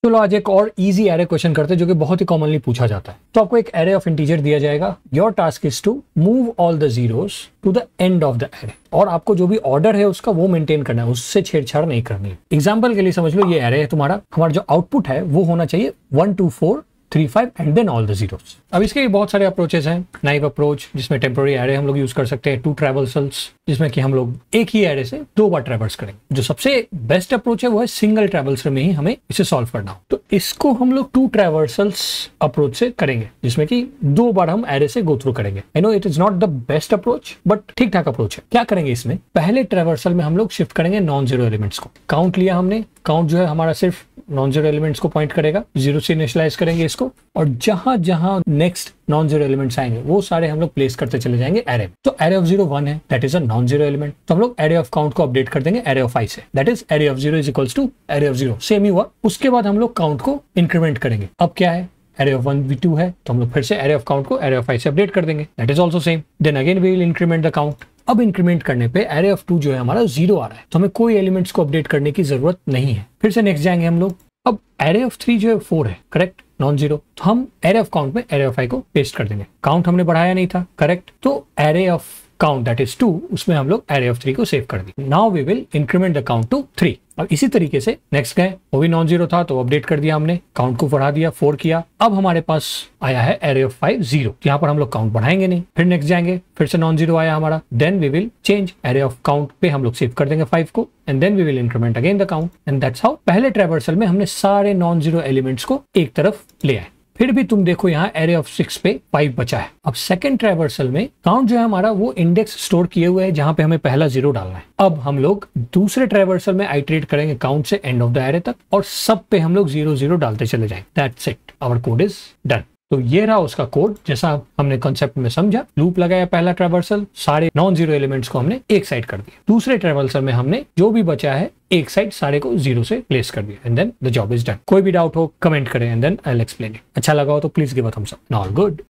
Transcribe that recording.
चलो आज एक और इजी एरे क्वेश्चन करते हैं जो कि बहुत ही कॉमनली पूछा जाता है। तो आपको एक एरे ऑफ इंटीजर दिया जाएगा, your task is to move all the zeros to the end of the array, और आपको जो भी ऑर्डर है उसका वो मेंटेन करना है, उससे छेड़छाड़ नहीं करनी है। एग्जांपल के लिए समझ लो ये एरे है तुम्हारा, हमारा जो आउटपुट है वो होना चाहिए 1 2 4 3 5 and then all the zeros. अब इसके बहुत सारे अप्रोचेस हैं। नाइव अप्रोच जिसमें टेम्पोररी एरे हम लोग यूज कर सकते हैं, टू ट्रैवर्सल्स जिसमें कि हम लोग एक ही एरे से 2 बार ट्रैवर्स करेंगे। जो सबसे बेस्ट अप्रोच है वो है सिंगल ट्रैवर्सल में ही हमें इसे सॉल्व करना हो, तो इसको हम लोग 2 ट्रैवर्सल्स अप्रोच से करेंगे जिसमें कि 2 बार हम एरे से गो थ्रू करेंगे। I know it is not the best approach but ठीक ठाक अप्रोच है। क्या करेंगे इसमें, पहले ट्रैवर्सल में हम लोग शिफ्ट करेंगे नॉन जीरो एलिमेंट्स को। काउंट लिया हमने, काउंट जो है हमारा सिर्फ नॉन जीरो एलिमेंट्स को पॉइंट करेगा, 0 से इनिशियलाइज करेंगे इसको, और जहां जहां नेक्स्ट नॉन जीरो एलिमेंट्स आएंगे वो सारे हम लोग प्लेस करते चले जाएंगे एरे में। तो एरे ऑफ 0 1 है, that is a non zero element, तो हम लोग एरे ऑफ काउंट को अपडेट कर देंगे एरे ऑफ i से, that is array of 0 is equals to array of 0। Same ही हुआ। उसके बाद हम लोग काउंट को इंक्रीमेंट करेंगे। अब क्या है, एरे ऑफ 1 भी 2 है, तो हम लोग फिर से एरे ऑफ काउंट को एरे ऑफ i से अपडेट कर देंगे, that is also same. Then again we will increment the count. अब इंक्रीमेंट करने पे एरे ऑफ 2 जो है हमारा 0 आ रहा है, तो हमें कोई एलिमेंट्स को अपडेट करने की जरूरत नहीं है। फिर से नेक्स्ट जाएंगे हम लोग। अब एरे ऑफ 3 जो है 4 है, करेक्ट, नॉन जीरो, तो हम एरे ऑफ काउंट में एरे ऑफ i को पेस्ट कर देंगे। काउंट हमने बढ़ाया नहीं था, करेक्ट, तो array of count that is 2, उसमें हम लोग एरे ऑफ 3 को सेव कर दिया। Now we will increment the count to 3। अब इसी तरीके से नेक्स्ट गए, वो भी नॉन जीरो था तो अपडेट कर दिया हमने, काउंट को बढ़ा दिया, 4 किया। अब हमारे पास आया है एरे ऑफ 5 0, यहाँ पर हम लोग काउंट बढ़ाएंगे नहीं। फिर नेक्स्ट जाएंगे, फिर से नॉन जीरो आया हमारा, then we will change array of count पे हम लोग सेव कर देंगे 5 को, and then we will increment again the count, and that's how पहले ट्रैवर्सल में हमने सारे नॉन जीरो एलिमेंट्स को एक तरफ ले आए। फिर भी तुम देखो यहाँ एरे ऑफ 6 पे 5 बचा है। अब सेकंड ट्रैवर्सल में काउंट जो है हमारा वो इंडेक्स स्टोर किए हुए है जहां पे हमें पहला 0 डालना है। अब हम लोग दूसरे ट्रैवर्सल में आइटरेट करेंगे काउंट से एंड ऑफ द एरे तक, और सब पे हम लोग 0 0 डालते चले जाएंगे। That's it, our code is done. तो ये रहा उसका कोड जैसा हमने कॉन्सेप्ट में समझा। लूप लगाया पहला ट्रैवर्सल, सारे नॉन जीरो एलिमेंट्स को हमने एक साइड कर दिया। दूसरे ट्रैवर्सल में हमने जो भी बचा है एक साइड सारे को 0 से प्लेस कर दिया, and then the job is done. कोई भी डाउट हो कमेंट करें and then I will explain it. अच्छा लगा हो तो please give a thumbs up. All good.